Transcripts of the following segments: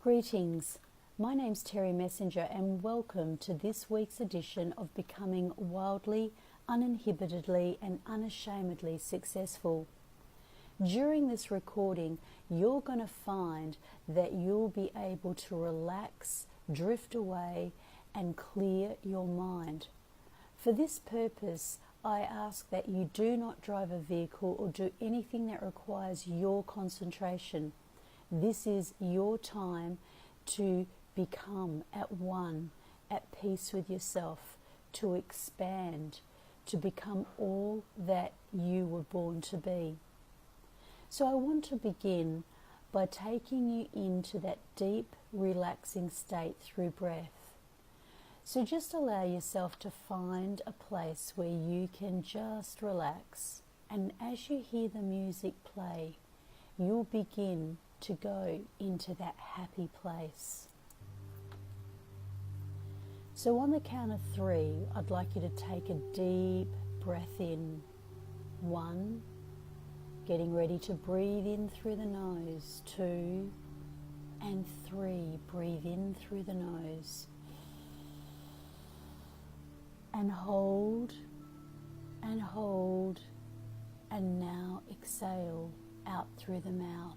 Greetings, my name's Terry Messenger and welcome to this week's edition of Becoming Wildly, Uninhibitedly and Unashamedly Successful. During this recording, you're going to find that you'll be able to relax, drift away and clear your mind. For this purpose, I ask that you do not drive a vehicle or do anything that requires your concentration. This is your time to become at one, at peace with yourself, to expand, to become all that you were born to be. So I want to begin by taking you into that deep, relaxing state through breath. So just allow yourself to find a place where you can just relax, and as you hear the music play, you'll begin to go into that happy place. So on the count of 3, I'd like you to take a deep breath in. 1, getting ready to breathe in through the nose. 2 and 3, breathe in through the nose. And hold, and now exhale out through the mouth.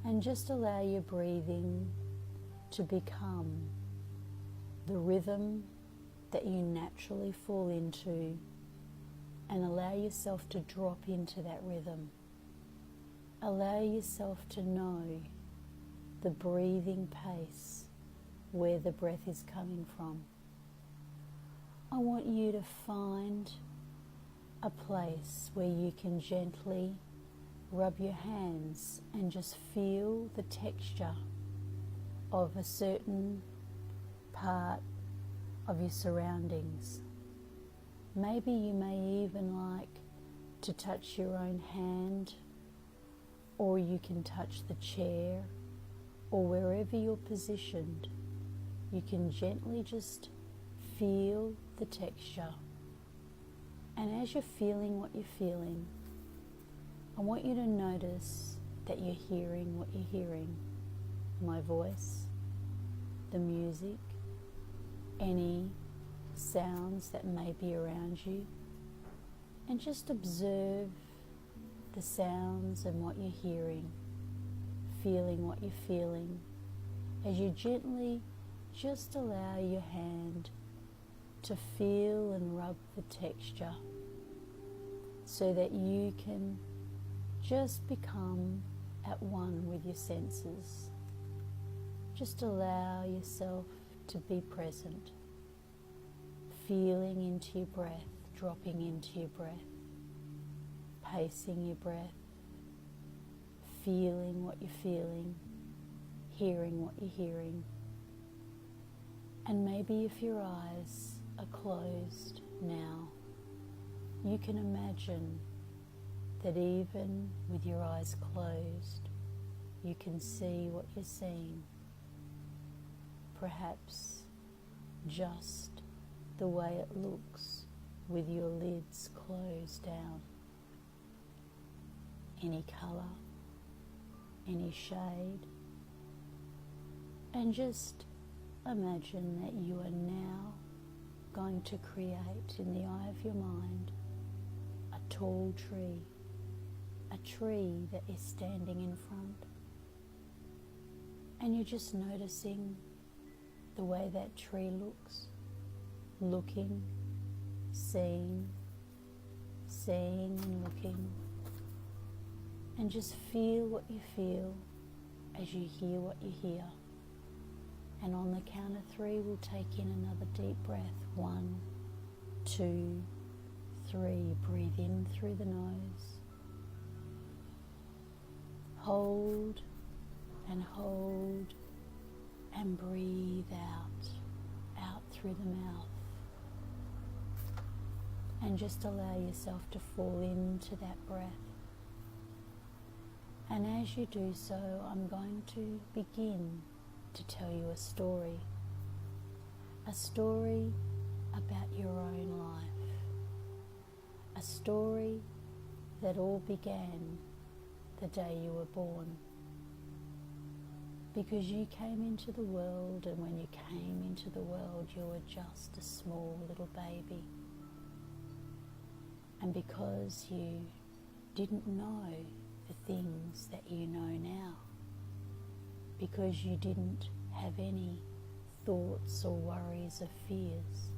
And just allow your breathing to become the rhythm that you naturally fall into, and allow yourself to drop into that rhythm. Allow yourself to know the breathing pace, where the breath is coming from. I want you to find a place where you can gently rub your hands and just feel the texture of a certain part of your surroundings. Maybe you may even like to touch your own hand, or you can touch the chair, or wherever you're positioned. You can gently just feel the texture. And as you're feeling what you're feeling, I want you to notice that you're hearing what you're hearing. My voice, the music, any sounds that may be around you. And just observe the sounds and what you're hearing, feeling what you're feeling, as you gently just allow your hand to feel and rub the texture, so that you can just become at one with your senses. Just allow yourself to be present, feeling into your breath, dropping into your breath, pacing your breath, feeling what you're feeling, hearing what you're hearing. And maybe if your eyes are closed now, you can imagine that even with your eyes closed, you can see what you're seeing. Perhaps just the way it looks with your lids closed down. Any colour, any shade, and just imagine that you are now going to create in the eye of your mind a tall tree, a tree that is standing in front. And you're just noticing the way that tree looks, looking, seeing and looking. And just feel what you feel as you hear what you hear. And on the count of 3, we'll take in another deep breath. 1, 2, 3. Breathe in through the nose. Hold, and breathe out through the mouth. And just allow yourself to fall into that breath. And as you do so, I'm going to begin to tell you a story about your own life, a story that all began the day you were born. Because you came into the world, and when you came into the world, you were just a small little baby. And because you didn't know the things that you know now, because you didn't have any thoughts or worries of fears,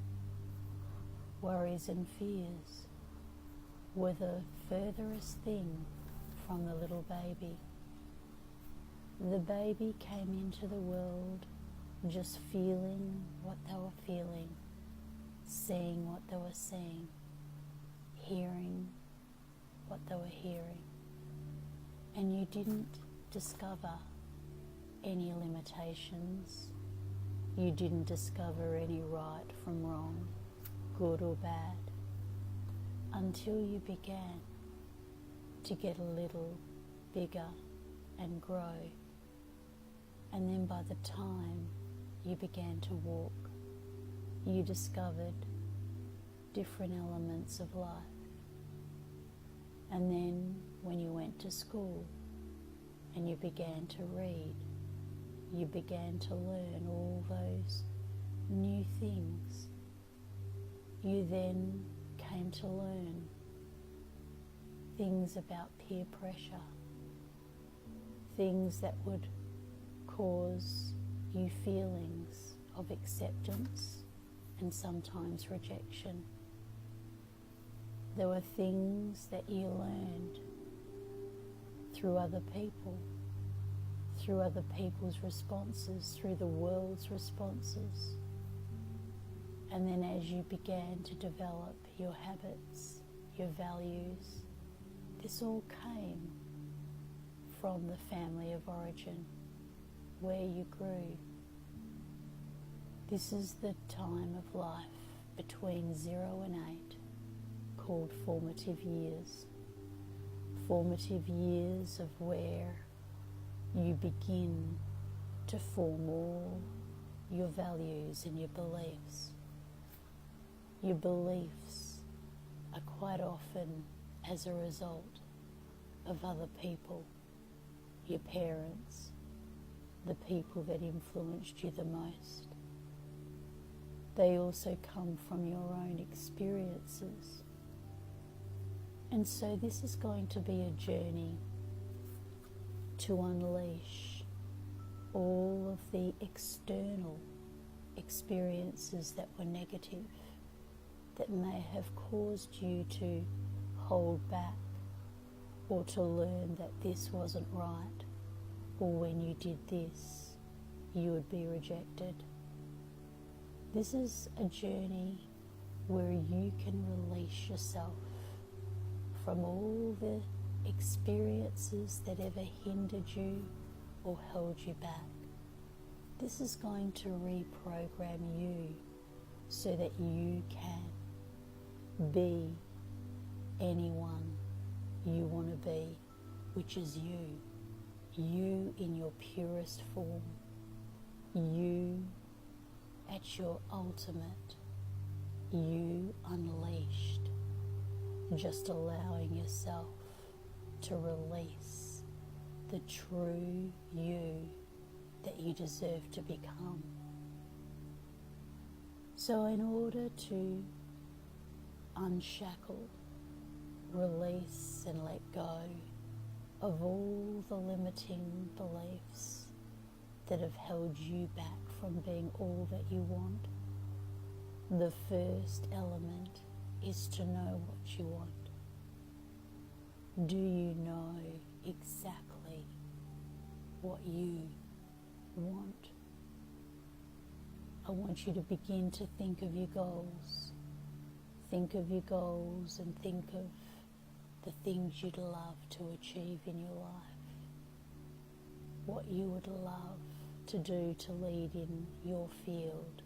worries and fears were the furthest thing from the little baby. The baby came into the world just feeling what they were feeling, seeing what they were seeing, hearing what they were hearing. And you didn't discover any limitations. You didn't discover any right from wrong, good or bad, until you began to get a little bigger and grow. And then by the time you began to walk, you discovered different elements of life. And then when you went to school and you began to read, you began to learn all those new things. You then came to learn things about peer pressure, things that would cause you feelings of acceptance and sometimes rejection. There were things that you learned through other people, through other people's responses, through the world's responses. And then as you began to develop your habits, your values, this all came from the family of origin where you grew. This is the time of life between 0 and 8 called formative years. Formative years of where you begin to form all your values and your beliefs. Your beliefs are quite often as a result of other people, your parents, the people that influenced you the most. They also come from your own experiences. And so this is going to be a journey to unleash all of the external experiences that were negative, that may have caused you to hold back or to learn that this wasn't right, or when you did this, you would be rejected. This is a journey where you can release yourself from all the experiences that ever hindered you or held you back. This is going to reprogram you so that you can be anyone you want to be, which is you. You in your purest form. You at your ultimate. You unleashed. Just allowing yourself to release the true you that you deserve to become. So in order to unshackle, release and let go of all the limiting beliefs that have held you back from being all that you want, the first element is to know what you want. Do you know exactly what you want? I want you to begin to think of your goals. Think of your goals and think of the things you'd love to achieve in your life. What you would love to do to lead in your field.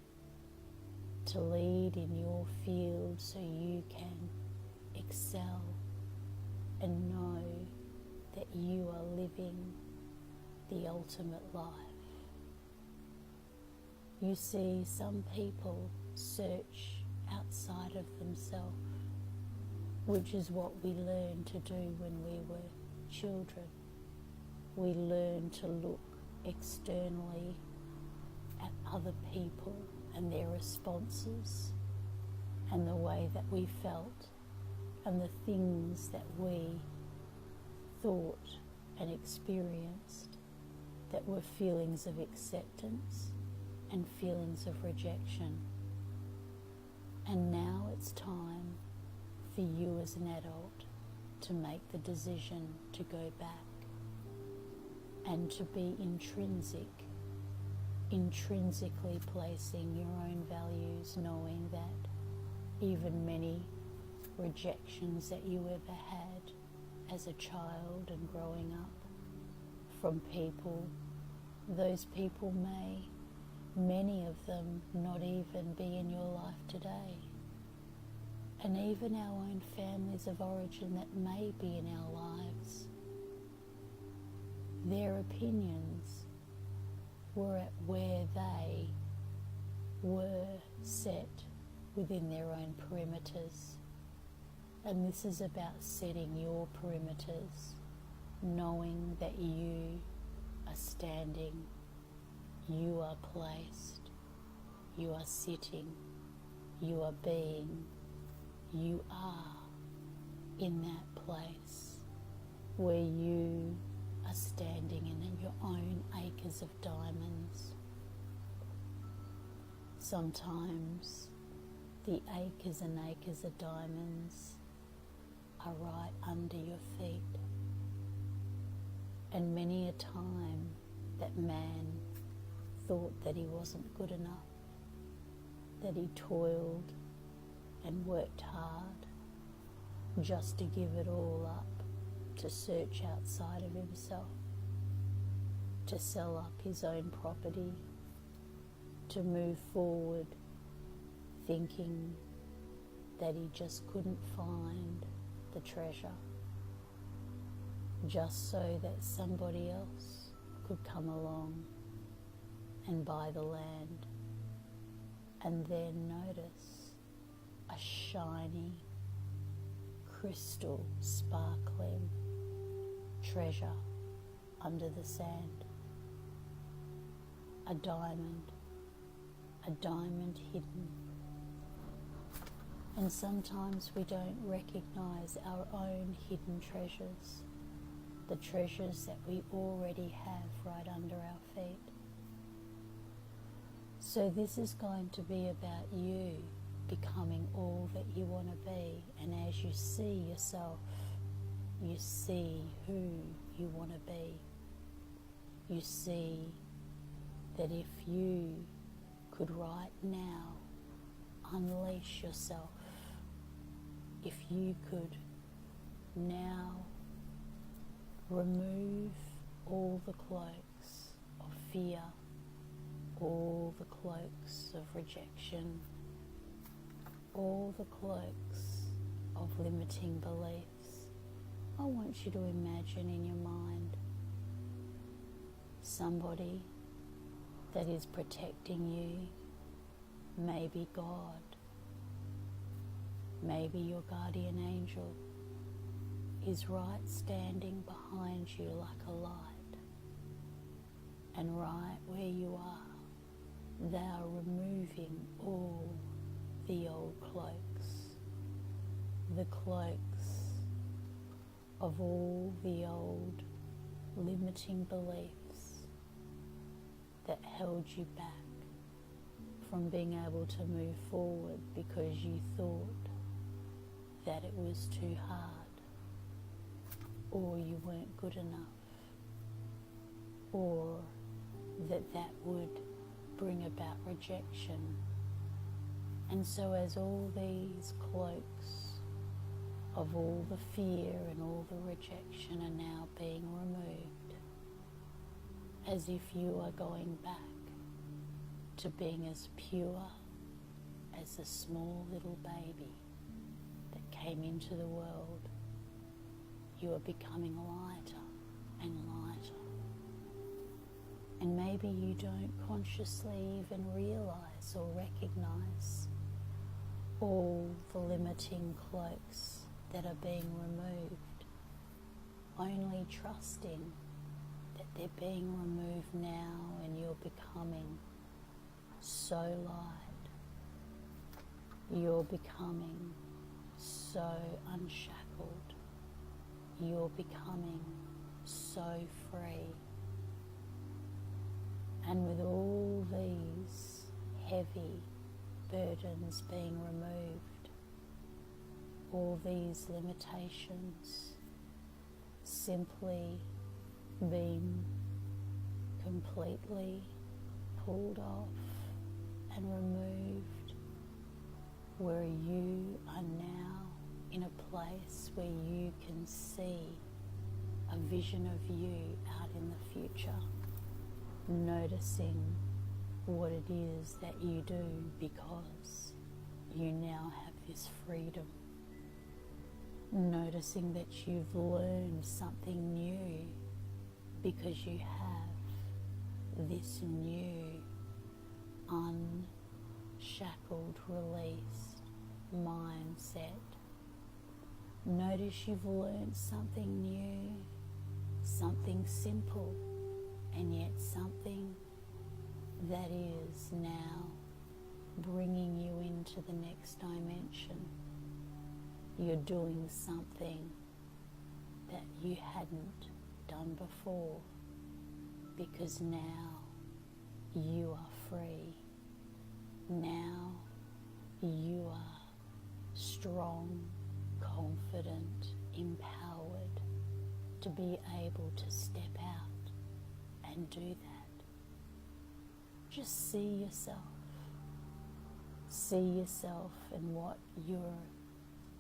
To lead in your field so you can excel and know that you are living the ultimate life. You see, some people search outside of themselves, which is what we learned to do when we were children. we learn to look externally at other people and their responses and the way that we felt and the things that we thought and experienced that were feelings of acceptance and feelings of rejection. And now it's time for you as an adult to make the decision to go back and to be intrinsically placing your own values, knowing that even many rejections that you ever had as a child and growing up from people, those people may, many of them, not even be in your life today. And even our own families of origin that may be in our lives, their opinions were at where they were set within their own perimeters. And this is about setting your perimeters, knowing that you are standing, you are placed, you are sitting, you are being, you are in that place where you are standing in your own acres of diamonds. Sometimes the acres and acres of diamonds are right under your feet. And many a time that man thought that he wasn't good enough, that he toiled and worked hard just to give it all up, to search outside of himself, to sell up his own property, to move forward thinking that he just couldn't find the treasure, just so that somebody else could come along and buy the land, and then notice a shiny, crystal, sparkling treasure under the sand. A diamond hidden. And sometimes we don't recognize our own hidden treasures, the treasures that we already have right under our feet. So this is going to be about you becoming all that you want to be. And as you see yourself, you see who you want to be. You see that if you could right now unleash yourself, if you could now remove all the cloaks of fear, all the cloaks of rejection, all the cloaks of limiting beliefs, I want you to imagine in your mind somebody that is protecting you, maybe God, maybe your guardian angel is right standing behind you like a light, and right where you are, they are removing all the old cloaks, the cloaks of all the old limiting beliefs that held you back from being able to move forward because you thought that it was too hard, or you weren't good enough, or that would bring about rejection. And so as all these cloaks of all the fear and all the rejection are now being removed, as if you are going back to being as pure as a small little baby that came into the world, you are becoming lighter and lighter. And maybe you don't consciously even realize or recognize all the limiting cloaks that are being removed, only trusting that they're being removed now, and you're becoming so light. You're becoming so unshackled. You're becoming so free. And with all these heavy burdens being removed, all these limitations simply being completely pulled off and removed, where you are now in a place where you can see a vision of you out in the future, noticing what it is that you do because you now have this freedom. Noticing that you've learned something new because you have this new, unshackled, released mindset. Notice you've learned something new, something simple, and yet something that is now bringing you into the next dimension. You're doing something that you hadn't done before, because now you are free. Now you are strong, confident, empowered to be able to step out and do that. Just see yourself. See yourself and what you're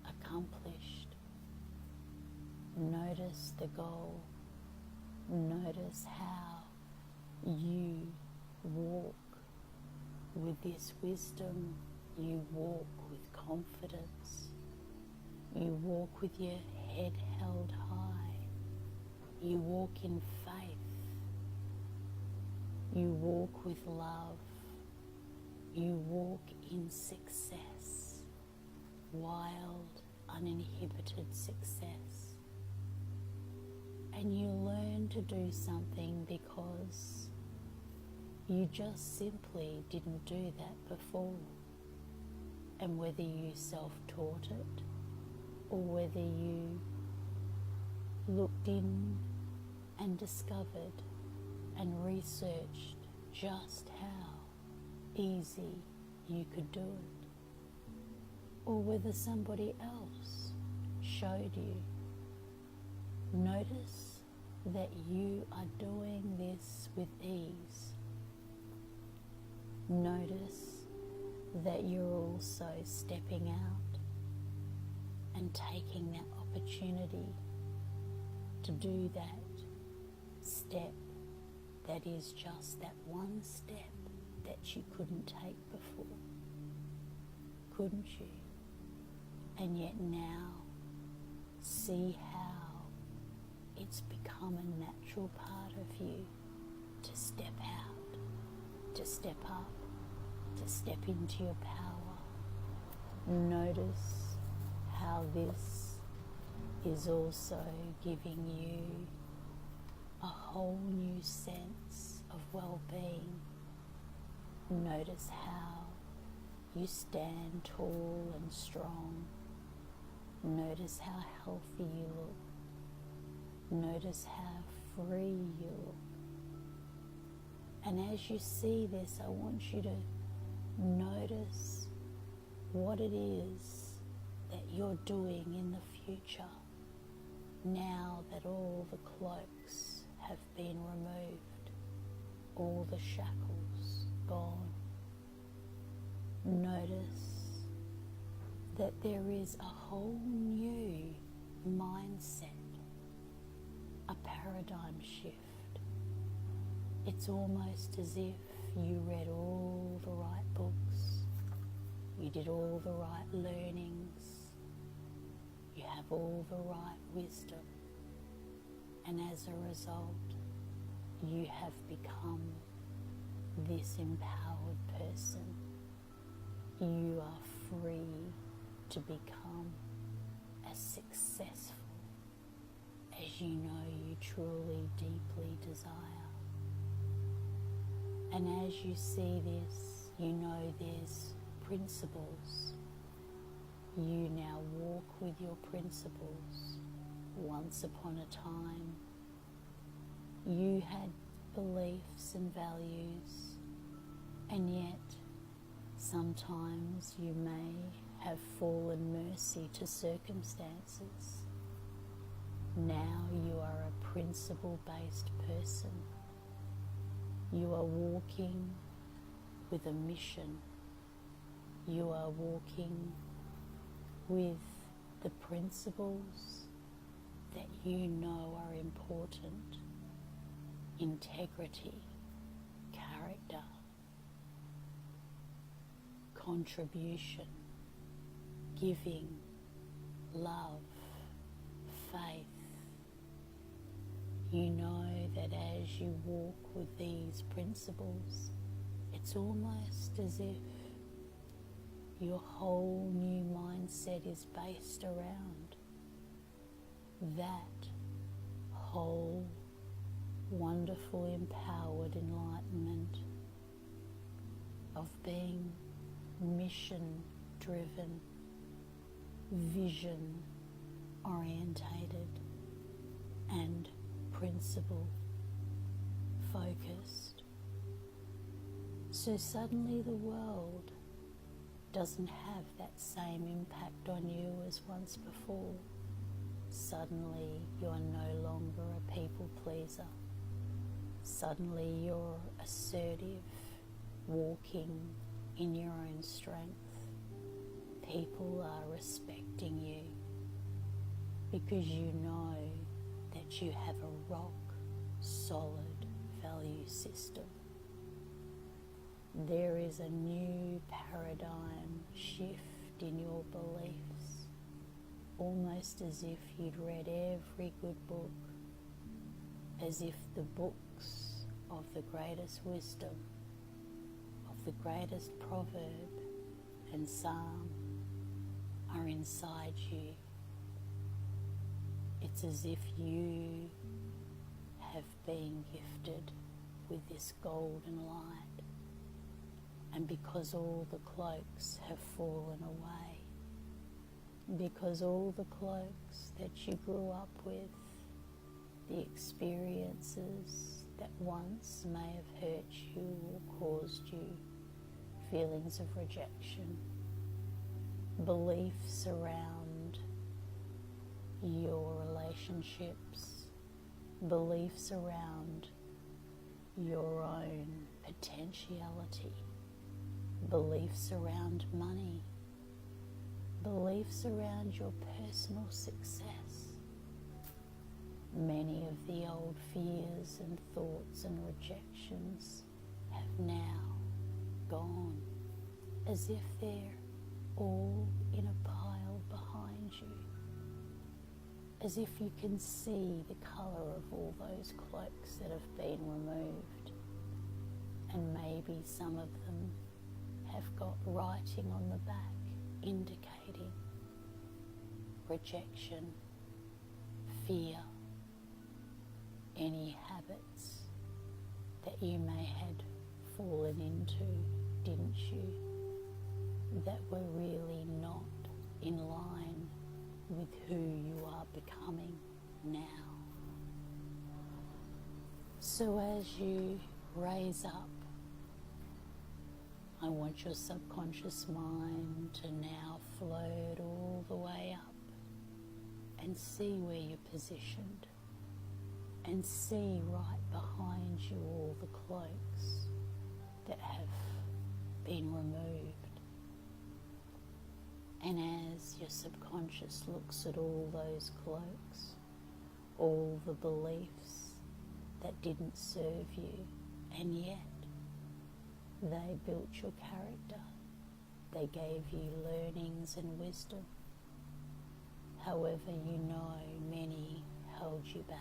accomplished. Notice the goal. Notice how you walk with this wisdom. You walk with confidence. You walk with your head held high. You walk in faith. You walk with love. You walk in success. Wild, uninhibited success. And you learn to do something because you just simply didn't do that before. And whether you self-taught it or whether you looked in and discovered and researched just how easy you could do it, or whether somebody else showed you. Notice that you are doing this with ease. Notice that you're also stepping out and taking that opportunity to do that step that is just that one step that you couldn't take before. Couldn't you? And yet now, see how it's become a natural part of you to step out, to step up, to step into your power. Notice how this is also giving you a whole new sense of well-being. Notice how you stand tall and strong. Notice how healthy you look. Notice how free you look. And as you see this, I want you to notice what it is that you're doing in the future, now that all the cloaks have been removed, all the shackles gone. Notice that there is a whole new mindset, a paradigm shift. It's almost as if you read all the right books, you did all the right learnings, you have all the right wisdom, and as a result, you have become this empowered person. You are free to become as successful as you know you truly, deeply desire. And as you see this, you know there's principles. You now walk with your principles. Once upon a time, you had beliefs and values, and yet sometimes you may have fallen mercy to circumstances. Now you are a principle-based person. You are walking with a mission. You are walking with the principles that you know are important: integrity, character, contribution, giving, love, faith. You know that as you walk with these principles, it's almost as if your whole new mindset is based around that whole wonderful empowered enlightenment of being mission driven, vision orientated, and principle focused. So suddenly the world doesn't have that same impact on you as once before. Suddenly you're no longer a people pleaser. Suddenly you're assertive, walking in your own strength. People are respecting you because you know that you have a rock solid value system. There is a new paradigm shift in your beliefs, almost as if you'd read every good book, as if the books of the greatest wisdom, of the greatest proverb and psalm are inside you. It's as if you have been gifted with this golden light. And because all the cloaks have fallen away, because all the cloaks that you grew up with, the experiences that once may have hurt you or caused you feelings of rejection, beliefs around your relationships, beliefs around your own potentiality, beliefs around money, beliefs around your personal success. Many of the old fears and thoughts and rejections have now gone, as if they're all in a pile behind you, as if you can see the colour of all those cloaks that have been removed, and maybe some of them have got writing on the back indicating rejection, fear, any habits that you may had fallen into, didn't you, that were really not in line with who you are becoming now. So as you raise up, I want your subconscious mind to now float all the way up and see where you're positioned, and see right behind you all the cloaks that have been removed. And as your subconscious looks at all those cloaks, all the beliefs that didn't serve you, and yet they built your character, they gave you learnings and wisdom. However, you know many held you back.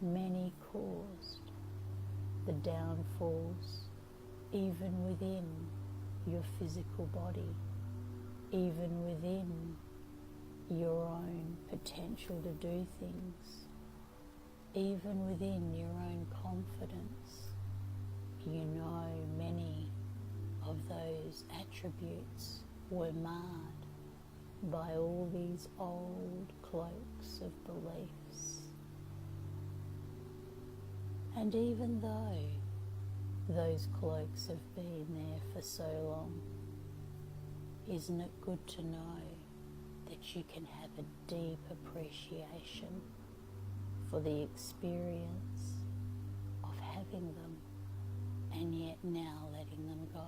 Many caused the downfalls even within your physical body, even within your own potential to do things, even within your own confidence, you know many of those attributes were marred by all these old cloaks of beliefs. And even though those cloaks have been there for so long, isn't it good to know that you can have a deep appreciation for the experience of having them and yet now letting them go?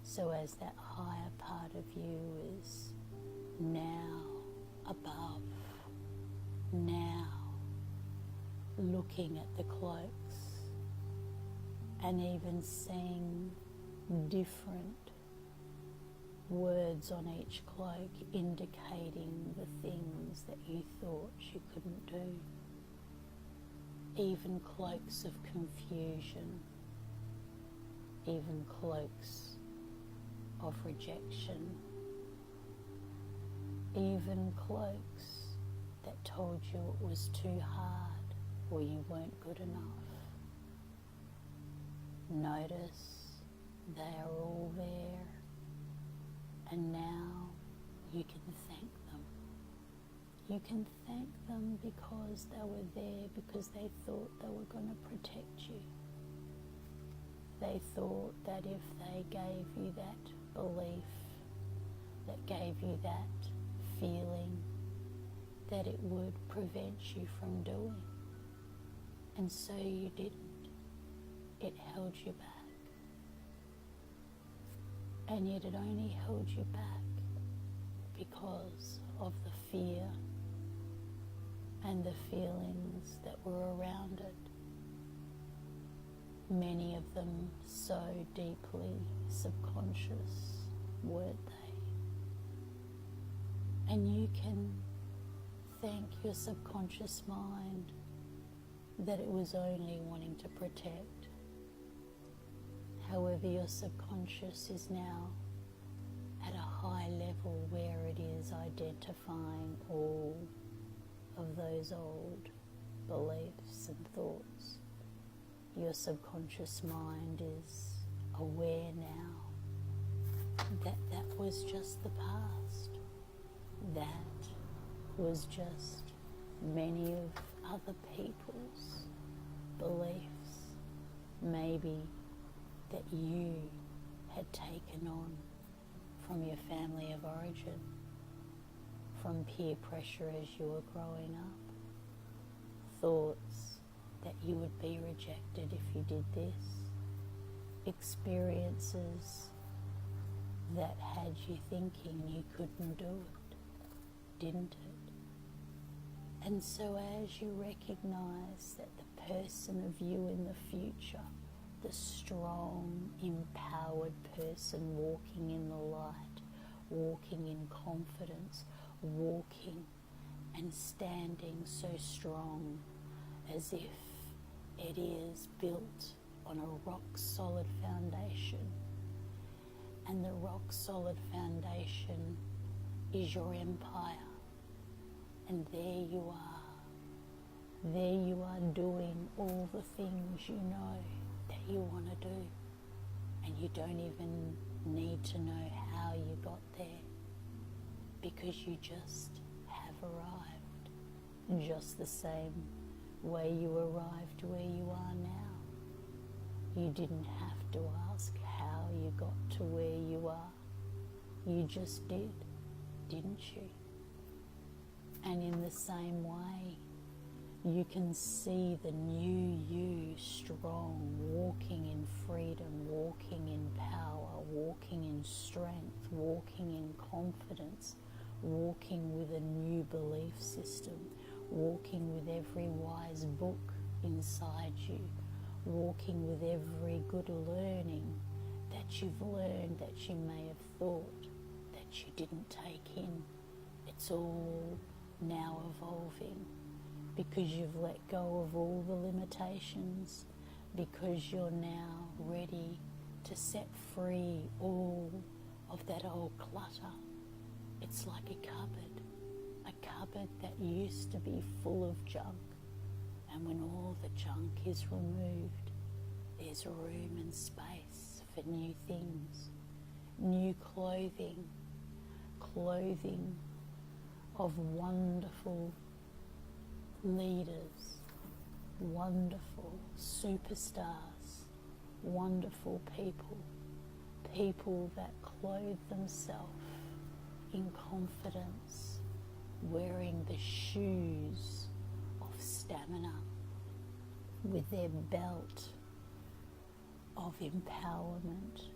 So as that higher part of you is now above, now looking at the cloaks and even seeing different words on each cloak indicating the things that you thought you couldn't do. Even cloaks of confusion, even cloaks of rejection, even cloaks that told you it was too hard or you weren't good enough. Notice they are all there, and now you can thank them. You can thank them because they were there, because they thought they were going to protect you. They thought that if they gave you that belief, that gave you that feeling, that it would prevent you from doing. And so you didn't. It held you back. And yet it only held you back because of the fear and the feelings that were around it. Many of them so deeply subconscious, weren't they? And you can thank your subconscious mind that it was only wanting to protect. However, your subconscious is now at a high level where it is identifying all of those old beliefs and thoughts. Your subconscious mind is aware now that that was just the past. That was just many of other people's beliefs, maybe that you had taken on from your family of origin, from peer pressure as you were growing up, thoughts that you would be rejected if you did this, experiences that had you thinking you couldn't do it, didn't it? And so as you recognize that the person of you in the future, the strong, empowered person walking in the light, walking in confidence, walking and standing so strong as if it is built on a rock-solid foundation. And the rock-solid foundation is your empire. And there you are. There you are doing all the things you know that you want to do. And you don't even need to know how you got there, because you just have arrived. Just the same way you arrived where you are now. You didn't have to ask how you got to where you are. You just did, didn't you? And in the same way, you can see the new you strong, walking in freedom, walking in power, walking in strength, walking in confidence, walking with a new belief system, walking with every wise book inside you, walking with every good learning that you've learned that you may have thought that you didn't take in. It's all now evolving because you've let go of all the limitations, because you're now ready to set free all of that old clutter. It's like a cupboard that used to be full of junk, and when all the junk is removed, there's room and space for new things, new clothing of wonderful leaders, wonderful superstars, wonderful people that clothe themselves in confidence, wearing the shoes of stamina, with their belt of empowerment,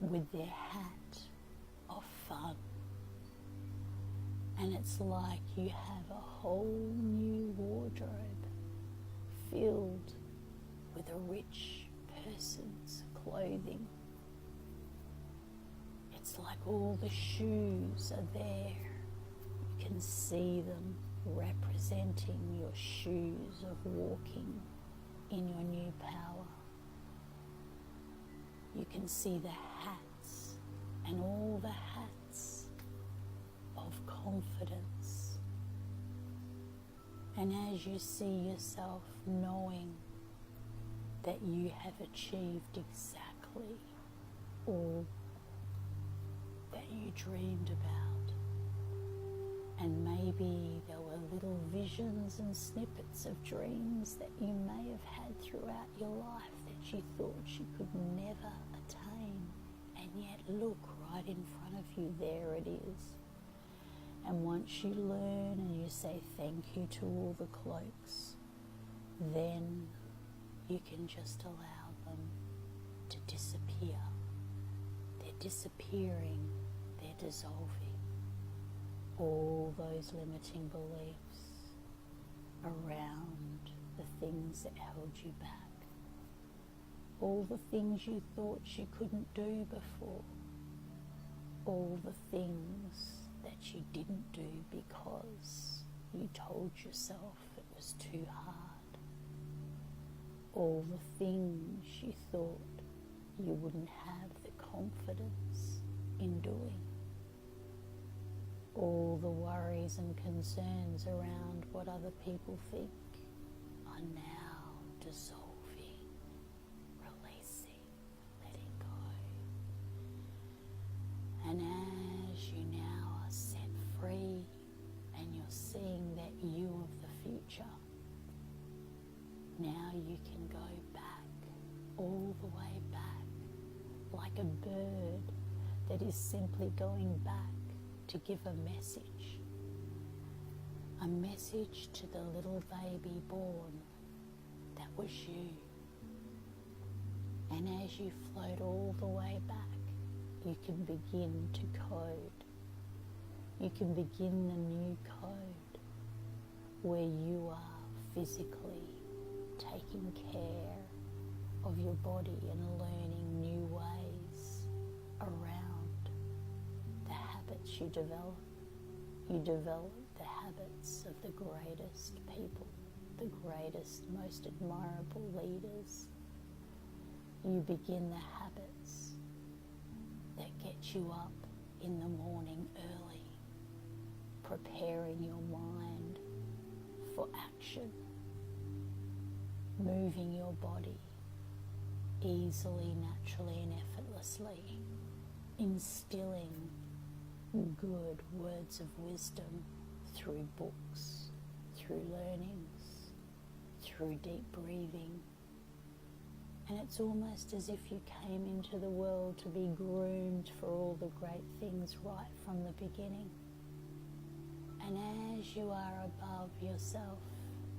with their hat of fun. And it's like you have a whole new wardrobe filled with a rich person's clothing. It's like all the shoes are there. You can see them representing your shoes of walking in your new power. You can see the hats and all the hats of confidence. And as you see yourself knowing that you have achieved exactly all that you dreamed about, and maybe there were little visions and snippets of dreams that you may have had throughout your life that you thought you could never attain, and yet look right in front of you, there it is. And once you learn and you say thank you to all the cloaks, then you can just allow them to disappear. They're disappearing, they're dissolving. All those limiting beliefs around the things that held you back. All the things you thought you couldn't do before. All the things that you didn't do because you told yourself it was too hard. All the things you thought you wouldn't have the confidence in doing. All the worries and concerns around what other people think are now dissolving, releasing, letting go. And as you now are set free and you're seeing that you of the future, now you can go back, all the way back, like a bird that is simply going back to give a message to the little baby born that was you. And as you float all the way back, you can begin to code. You can begin the new code where you are physically taking care of your body and learning new ways around the habits you develop. You develop the habits of the greatest people, the greatest, most admirable leaders. You begin the habits that get you up in the morning early, preparing your mind for action, moving your body easily, naturally and effortlessly, instilling good words of wisdom through books, through learnings, through deep breathing. And it's almost as if you came into the world to be groomed for all the great things right from the beginning. And as you are above yourself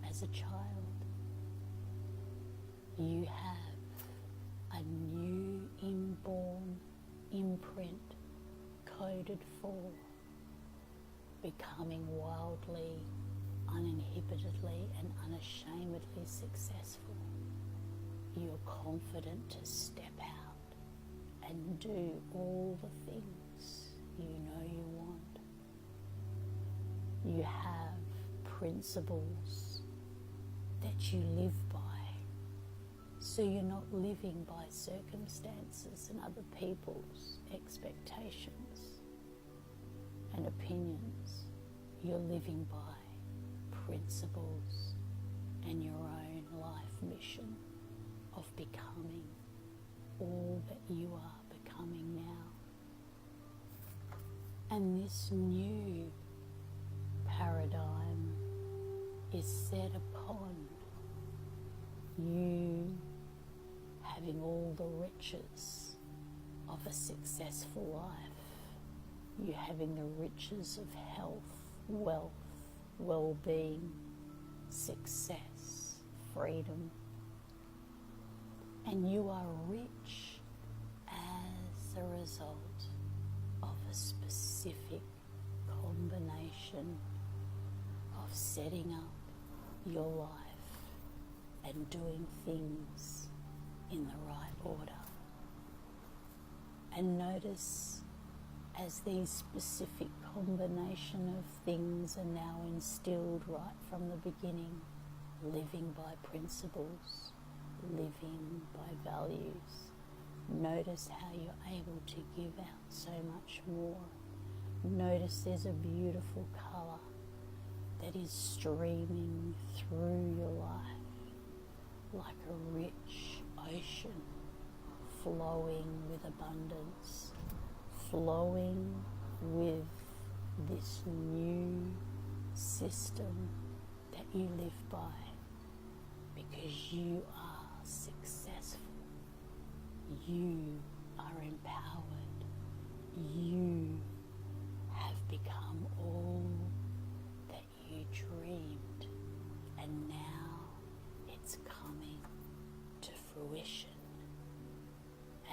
as a child, you have a new inborn imprint coded for becoming wildly, uninhibitedly and unashamedly successful. You're confident to step out and do all the things you know you want. You have principles that you live by, so you're not living by circumstances and other people's expectations and opinions. You're living by principles and your own life mission of becoming all that you are becoming now. And this new paradigm is set upon you having all the riches of a successful life, you having the riches of health, wealth, well-being, success, freedom, and you are rich as a result of a specific combination of setting up your life and doing things in the right order. And notice as these specific combination of things are now instilled right from the beginning, living by principles, living by values, notice how you're able to give out so much more. Notice there's a beautiful colour that is streaming through your life like a rich ocean, flowing with abundance, flowing with this new system that you live by, because you are successful, you are empowered, you have become all that you dreamed, and now it's coming to fruition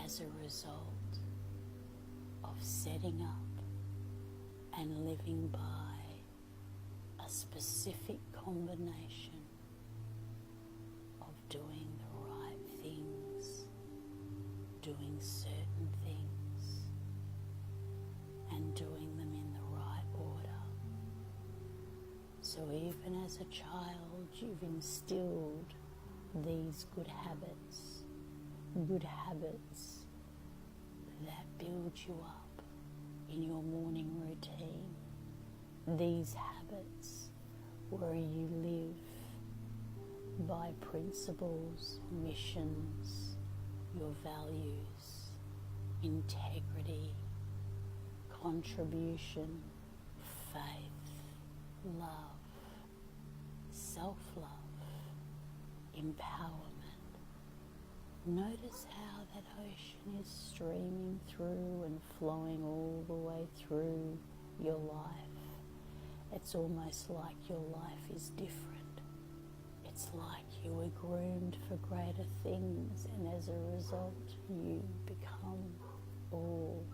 as a result of setting up and living by a specific combination of doing the right things, doing certain things, and doing them in the right order. So even as a child, you've instilled these good habits that build you up in your morning routine, these habits where you live by principles, missions, your values, integrity, contribution, faith, love, self-love, empowerment. Notice how that ocean is streaming through and flowing all the way through your life. It's almost like your life is different. It's like you were groomed for greater things, and as a result, you become all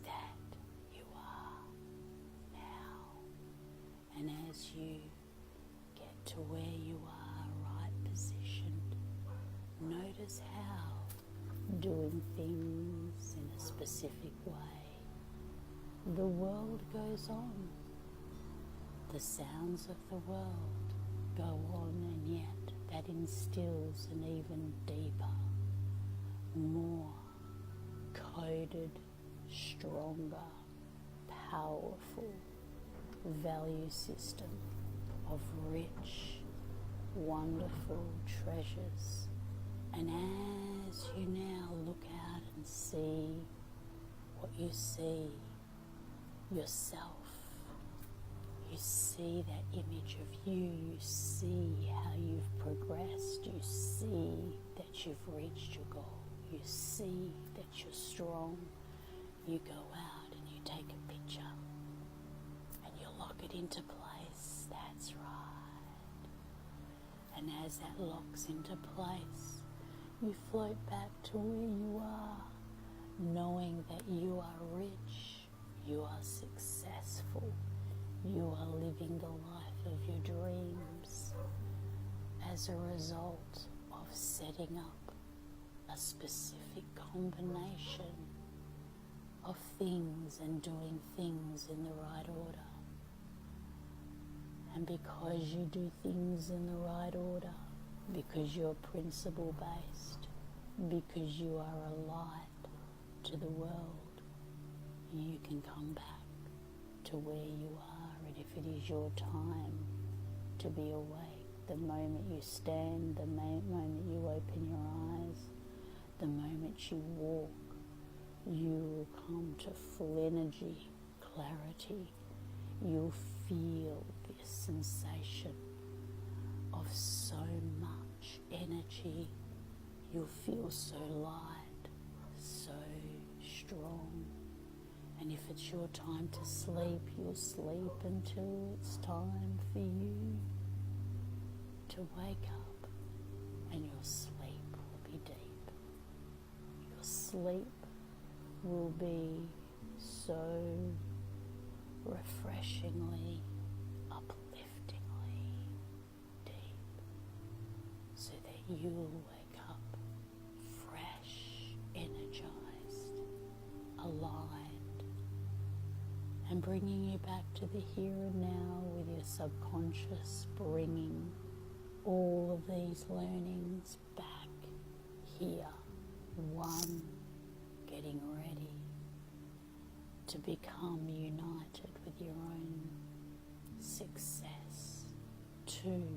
that you are now. And as you get to where you are, right positioned, notice how doing things in a specific way, the world goes on. The sounds of the world go on, and yet that instills an even deeper, more coded, stronger, powerful value system of rich, wonderful treasures. And as you now look out and see what you see, yourself, you see that image of you, you see how you've progressed, you see that you've reached your goal, you see that you're strong, you go out and you take a picture and you lock it into place. That's right. And as that locks into place, you float back to where you are, knowing that you are rich, you are successful, you are living the life of your dreams as a result of setting up a specific combination of things and doing things in the right order. And because you do things in the right order, because you're principle based, because you are a light to the world, you can come back to where you are. And if it is your time to be awake, The moment you stand, the moment you open your eyes, the moment you walk, you will come to full energy, clarity. You'll feel this sensation of so much energy. You'll feel so light, so strong. And if it's your time to sleep, you'll sleep until it's time for you to wake up, and your sleep will be deep. Your sleep will be so refreshingly, upliftingly deep, so that you'll wake up fresh, energized, aligned, and bringing you back to the here and now with your subconscious, bringing all of these learnings back here. One, getting ready to become united with your own success. Two,